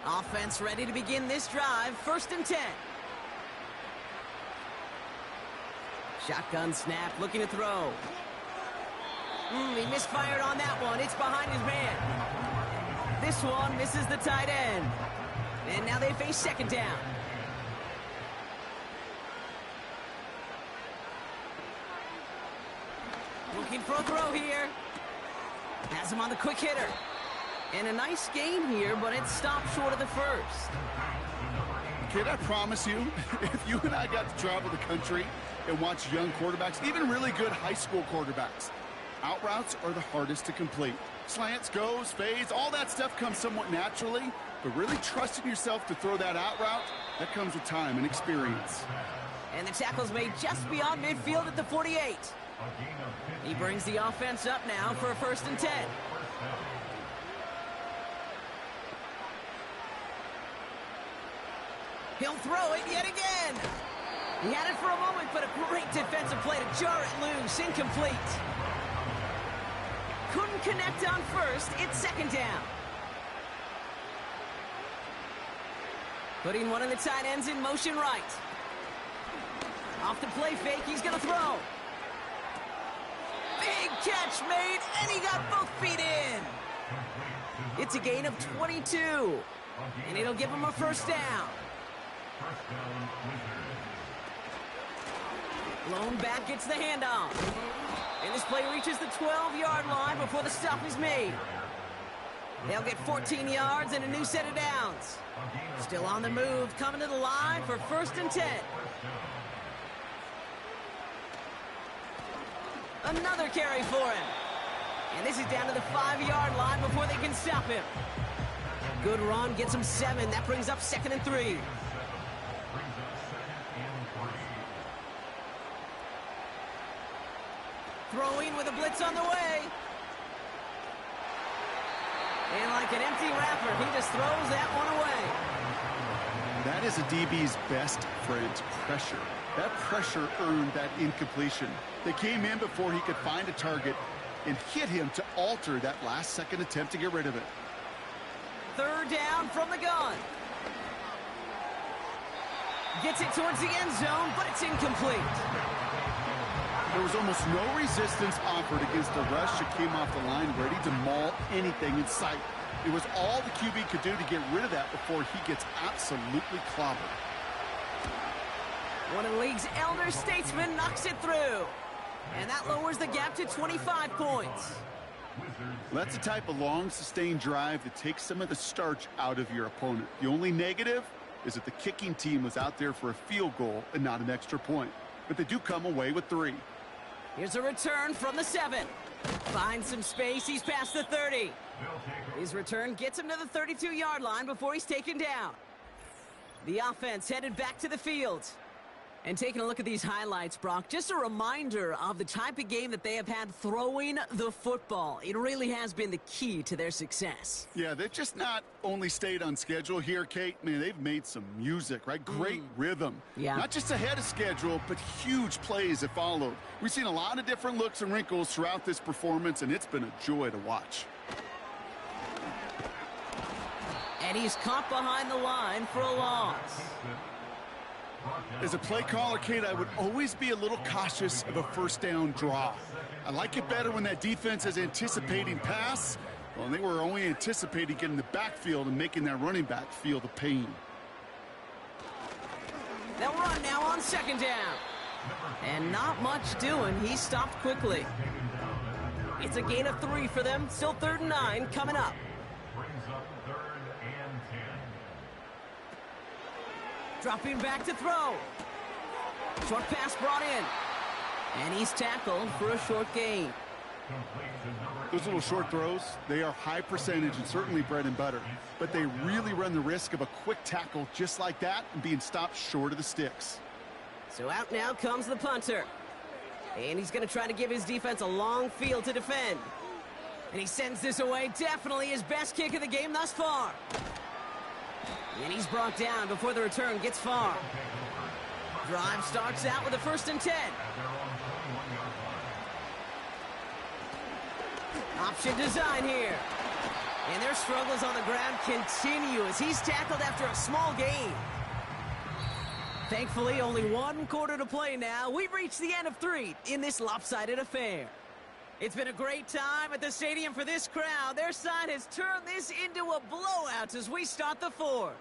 Offense ready to begin this drive. 1st and 10. Shotgun snap, looking to throw. He misfired on that one. It's behind his man. This one misses the tight end. And now they face 2nd down. Looking for a throw here. Has him on the quick hitter. And a nice gain here, but it stopped short of the first. Kid, I promise you, if you and I got to travel the country and watch young quarterbacks, even really good high school quarterbacks, out routes are the hardest to complete. Slants, goes, fades, all that stuff comes somewhat naturally, but really trusting yourself to throw that out route, that comes with time and experience. And the tackle's made just beyond midfield at the 48. He brings the offense up now for a 1st and 10. He'll throw it yet again. He had it for a moment, but a great defensive play to jar it loose. Incomplete. Couldn't connect on first. It's 2nd down. Putting one of the tight ends in motion right. Off the play fake, he's going to throw. Big catch made, and he got both feet in. It's a gain of 22, and it'll give him a 1st down. Blown back gets the handoff. And this play reaches the 12-yard line before the stop is made. They'll get 14 yards and a new set of downs. Still on the move, coming to the line for 1st and 10. Another carry for him. And this is down to the 5-yard line before they can stop him. Good run, gets him 7. That brings up 2nd and 3. Throwing with a blitz on the way. And like an empty wrapper, he just throws that one away. That is a DB's best friend, pressure. That pressure earned that incompletion. They came in before he could find a target and hit him to alter that last-second attempt to get rid of it. 3rd down from the gun. Gets it towards the end zone, but it's incomplete. There was almost no resistance offered against a rush that came off the line ready to maul anything in sight. It was all the QB could do to get rid of that before he gets absolutely clobbered. One of the league's elder statesmen knocks it through. And that lowers the gap to 25 points. That's the type of long, sustained drive that takes some of the starch out of your opponent. The only negative is that the kicking team was out there for a field goal and not an extra point. But they do come away with 3. Here's a return from the 7. Finds some space. He's past the 30. His return gets him to the 32-yard line before he's taken down. The offense headed back to the field. And taking a look at these highlights, Brock, just a reminder of the type of game that they have had throwing the football. It really has been the key to their success. Yeah, they've just not only stayed on schedule here, Kate. Man, they've made some music, right? Great rhythm. Yeah. Not just ahead of schedule, but huge plays that followed. We've seen a lot of different looks and wrinkles throughout this performance, and it's been a joy to watch. And he's caught behind the line for a loss. As a play caller, Kate, I would always be a little cautious of a first down draw. I like it better when that defense is anticipating pass. Well, they were only anticipating getting the backfield and making that running back feel the pain. They'll run now on second down. And not much doing. He stopped quickly. It's a gain of 3 for them. Still 3rd and 9 coming up. Dropping back to throw. Short pass brought in. And he's tackled for a short gain. Those little short throws, they are high percentage and certainly bread and butter. But they really run the risk of a quick tackle just like that and being stopped short of the sticks. So out now comes the punter. And he's going to try to give his defense a long field to defend. And he sends this away. Definitely his best kick of the game thus far. And he's brought down before the return gets far. Drive starts out with a 1st and 10. Option design here. And their struggles on the ground continue as he's tackled after a small gain. Thankfully, only 1 quarter to play now. We've reached the end of 3 in this lopsided affair. It's been a great time at the stadium for this crowd. Their side has turned this into a blowout as we start the 4th.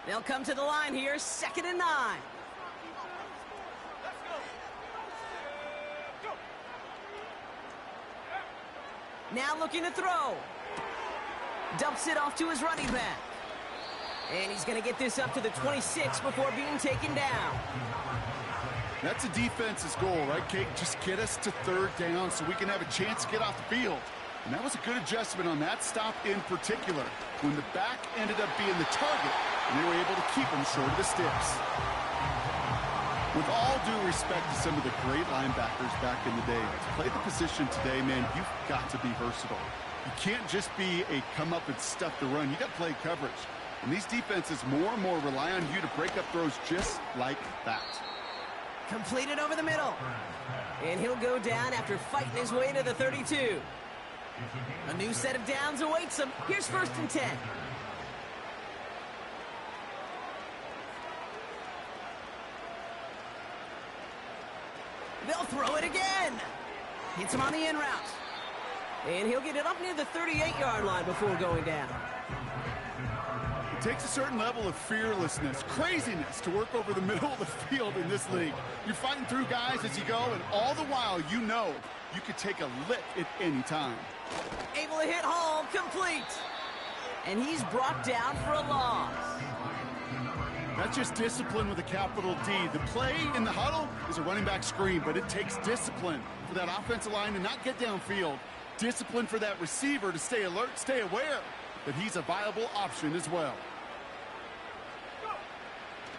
They'll come to the line here, 2nd and 9. Now looking to throw. Dumps it off to his running back. And he's going to get this up to the 26 before being taken down. That's a defense's goal, right, Kate? Just get us to 3rd down so we can have a chance to get off the field. And that was a good adjustment on that stop in particular, when the back ended up being the target, and they were able to keep him short of the sticks. With all due respect to some of the great linebackers back in the day, to play the position today, man, you've got to be versatile. You can't just be a come up and stuff the run. You got to play coverage. And these defenses more and more rely on you to break up throws just like that. Completed over the middle. And he'll go down after fighting his way to the 32. A new set of downs awaits him. Here's 1st and 10. They'll throw it again. Hits him on the in route. And he'll get it up near the 38-yard line before going down. It takes a certain level of fearlessness, craziness to work over the middle of the field in this league. You're fighting through guys as you go, and all the while you know you could take a lick at any time. Able to hit Hall, complete. And he's brought down for a loss. That's just discipline with a capital D. The play in the huddle is a running back screen, but it takes discipline for that offensive line to not get downfield. Discipline for that receiver to stay alert, stay aware that he's a viable option as well.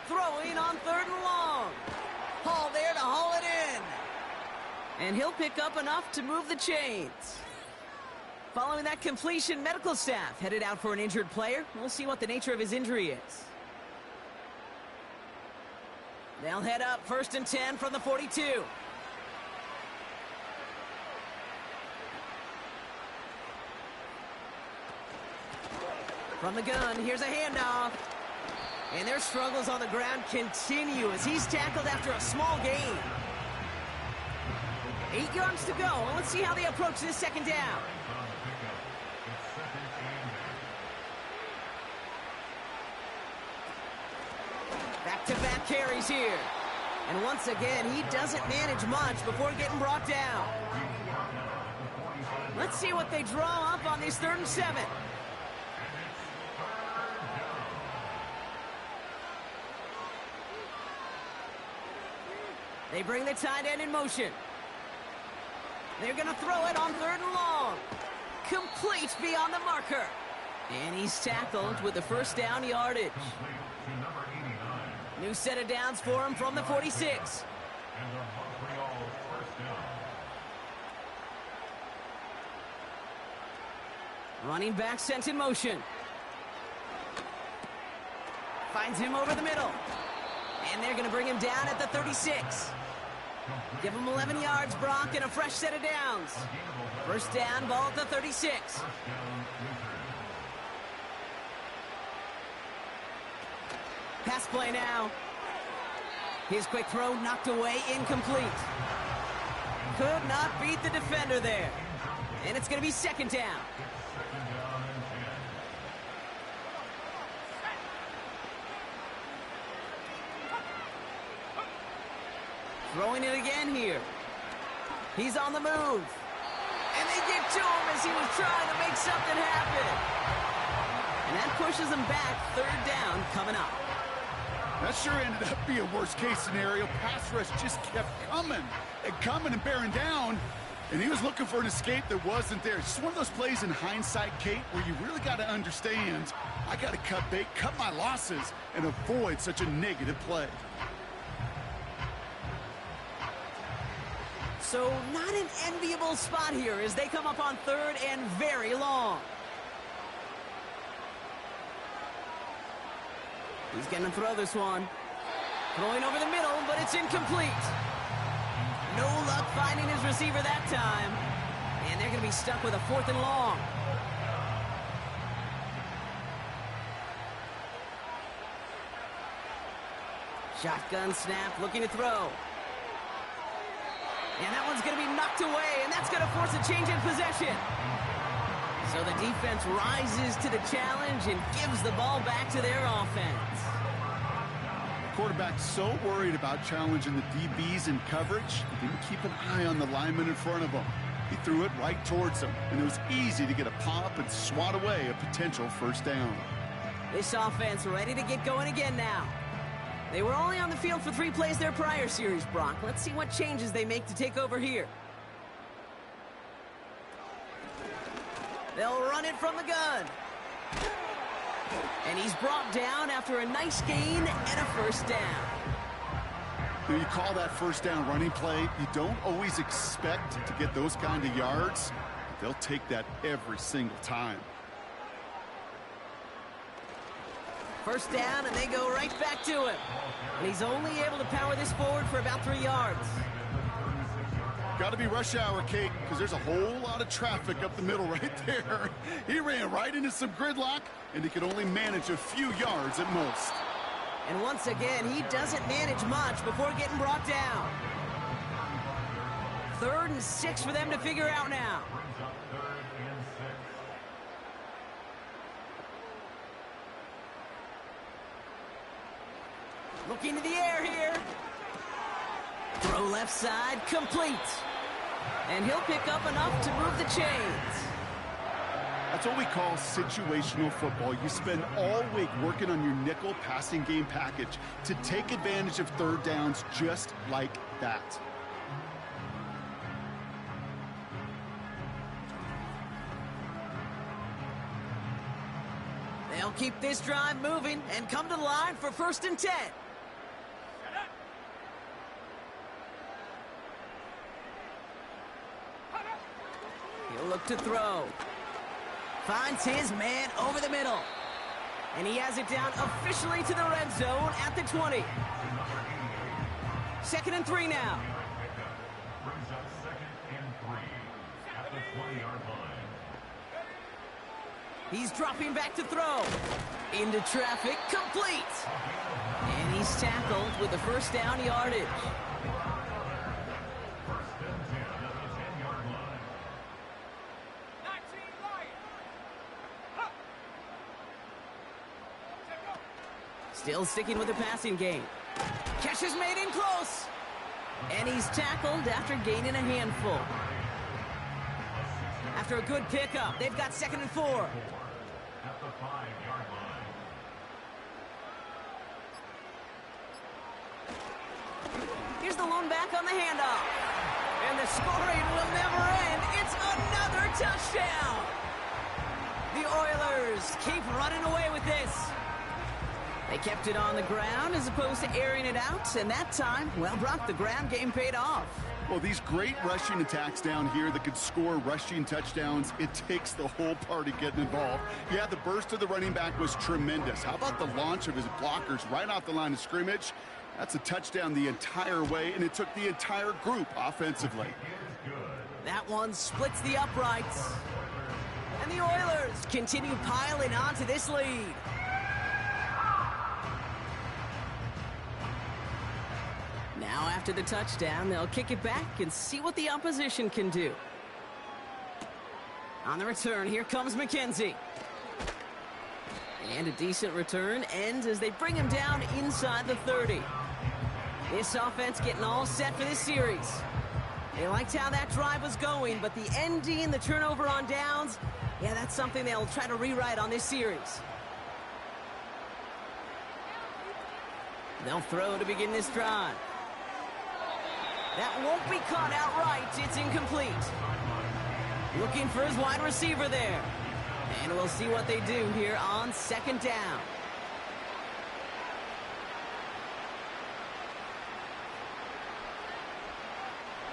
Throwing on 3rd and long. Hall there to haul it in. And he'll pick up enough to move the chains. Following that completion, medical staff headed out for an injured player. We'll see what the nature of his injury is. They'll head up 1st and 10 from the 42. From the gun, here's a handoff. And their struggles on the ground continue as he's tackled after a small gain. 8 yards to go. Let's see how they approach this second down. Back-to-back carries here. And once again, he doesn't manage much before getting brought down. Let's see what they draw up on this 3rd and 7. They bring the tight end in motion. They're going to throw it on 3rd and long. Complete beyond the marker. And he's tackled with the first down yardage. New set of downs for him from the 46. Running back sent in motion. Finds him over the middle. And they're going to bring him down at the 36. Give him 11 yards, Brock, and a fresh set of downs. First down, ball at the 36. Pass play now. His quick throw knocked away, incomplete. Could not beat the defender there. And it's going to be second down. Throwing it again here. He's on the move. And they get to him as he was trying to make something happen. And that pushes him back. 3rd down coming up. That sure ended up being a worst-case scenario. Pass rush just kept coming and bearing down. And he was looking for an escape that wasn't there. It's just one of those plays in hindsight, Kate, where you really got to understand, I got to cut bait, cut my losses, and avoid such a negative play. So not an enviable spot here as they come up on 3rd and very long. He's going to throw this one. Throwing over the middle, but it's incomplete. No luck finding his receiver that time. And they're going to be stuck with a 4th and long. Shotgun snap, looking to throw. And that one's going to be knocked away, and that's going to force a change in possession. So the defense rises to the challenge and gives the ball back to their offense. The quarterback's so worried about challenging the DBs in coverage, he didn't keep an eye on the lineman in front of him. He threw it right towards him, and it was easy to get a pop and swat away a potential first down. This offense ready to get going again now. They were only on the field for 3 plays their prior series, Brock. Let's see what changes they make to take over here. They'll run it from the gun. And he's brought down after a nice gain and a first down. Now, you call that first down running play. You don't always expect to get those kind of yards. But they'll take that every single time. First down, and they go right back to him. And he's only able to power this forward for about 3 yards. Got to be rush hour, Kate, because there's a whole lot of traffic up the middle right there. He ran right into some gridlock, and he could only manage a few yards at most. And once again, he doesn't manage much before getting brought down. 3rd and 6 for them to figure out now. Looking to the air here. Throw left side, complete. And he'll pick up enough to move the chains. That's what we call situational football. You spend all week working on your nickel passing game package to take advantage of 3rd downs just like that. They'll keep this drive moving and come to the line for 1st and 10. He'll look to throw. Finds his man over the middle. And he has it down officially to the red zone at the 20. 2nd and 3 now. Brings up 2nd and 3 at the 20-yard line. He's dropping back to throw. Into traffic, complete. And he's tackled with the first down yardage. Still sticking with the passing game. Catch is made in close. And he's tackled after gaining a handful. After a good pickup, they've got 2nd and 4. At the 5-yard line. Here's the lone back on the handoff. And the scoring will never end. It's another touchdown. The Oilers keep running away with this. They kept it on the ground as opposed to airing it out. And that time, well, Brock, the ground game paid off. Well, these great rushing attacks down here that could score rushing touchdowns, it takes the whole party getting involved. Yeah, the burst of the running back was tremendous. How about the launch of his blockers right off the line of scrimmage? That's a touchdown the entire way, and it took the entire group offensively. That one splits the uprights. And the Oilers continue piling on to this lead. Now after the touchdown, they'll kick it back and see what the opposition can do. On the return, here comes McKenzie. And a decent return ends as they bring him down inside the 30. This offense getting all set for this series. They liked how that drive was going, but the ND and the turnover on downs, yeah, that's something they'll try to rewrite on this series. They'll throw to begin this drive. That won't be caught outright. It's incomplete. Looking for his wide receiver there. And we'll see what they do here on 2nd down.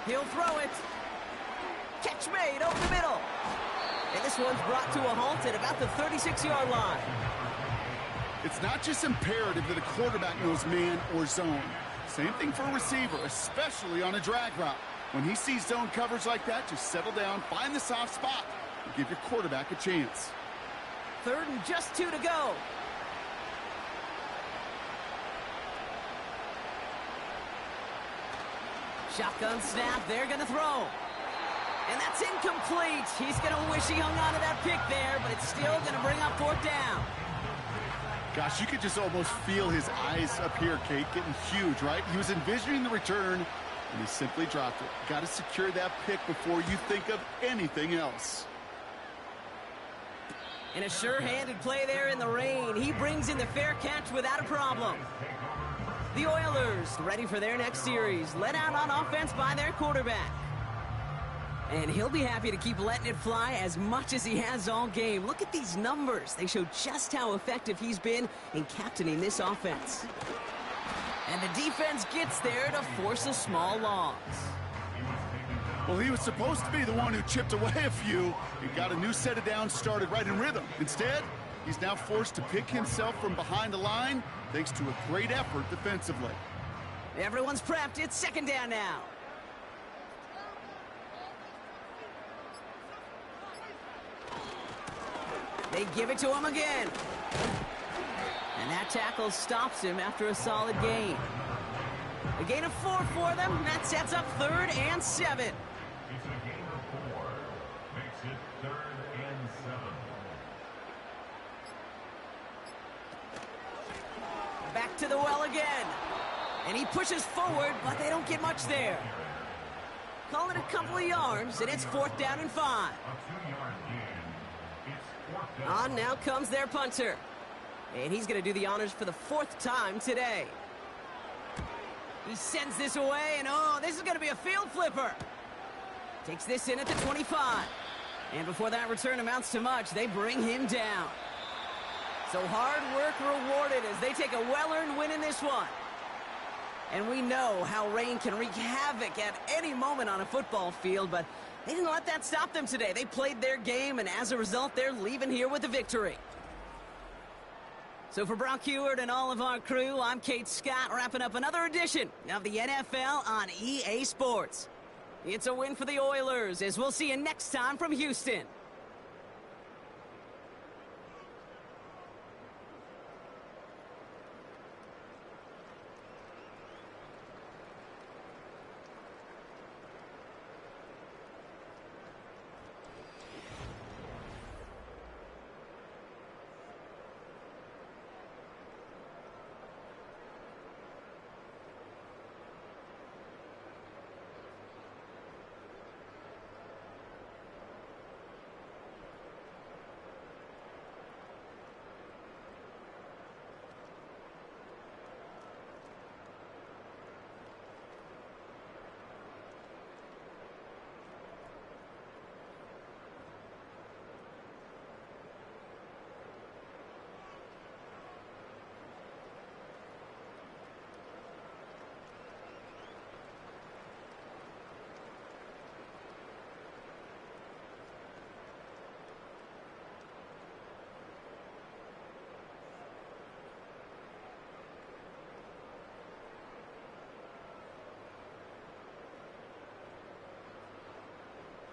He'll throw it. Catch made over the middle. And this one's brought to a halt at about the 36-yard line. It's not just imperative that a quarterback knows man or zone. Same thing for a receiver, especially on a drag route. When he sees zone coverage like that, just settle down, find the soft spot, and give your quarterback a chance. 3rd and just 2 to go. Shotgun snap, they're going to throw. And that's incomplete. He's going to wish he hung on to that pick there, but it's still going to bring up 4th down. Gosh, you could just almost feel his eyes up here, Kate, getting huge, right? He was envisioning the return, and he simply dropped it. Got to secure that pick before you think of anything else. And a sure-handed play there in the rain. He brings in the fair catch without a problem. The Oilers ready for their next series, led out on offense by their quarterback. And he'll be happy to keep letting it fly as much as he has all game. Look at these numbers. They show just how effective he's been in captaining this offense. And the defense gets there to force a small loss. Well, he was supposed to be the one who chipped away a few and got a new set of downs started right in rhythm. Instead, he's now forced to pick himself from behind the line thanks to a great effort defensively. Everyone's prepped. It's 2nd down now. They give it to him again. And that tackle stops him after a solid gain. A gain of 4 for them. That sets up 3rd and 7. It's a gain of 4. Makes it 3rd and 7. Back to the well again. And he pushes forward, but they don't get much there. Call it a couple of yards, and it's 4th down and 5. A 2-yard gain. It's 4th down. On now comes their punter. And he's going to do the honors for the 4th time today. He sends this away, and oh, this is going to be a field flipper. Takes this in at the 25. And before that return amounts to much, they bring him down. So hard work rewarded as they take a well-earned win in this one. And we know how rain can wreak havoc at any moment on a football field, but they didn't let that stop them today. They played their game, and as a result, they're leaving here with a victory. So for Brock Heward and all of our crew, I'm Kate Scott, wrapping up another edition of the NFL on EA Sports. It's a win for the Oilers, as we'll see you next time from Houston.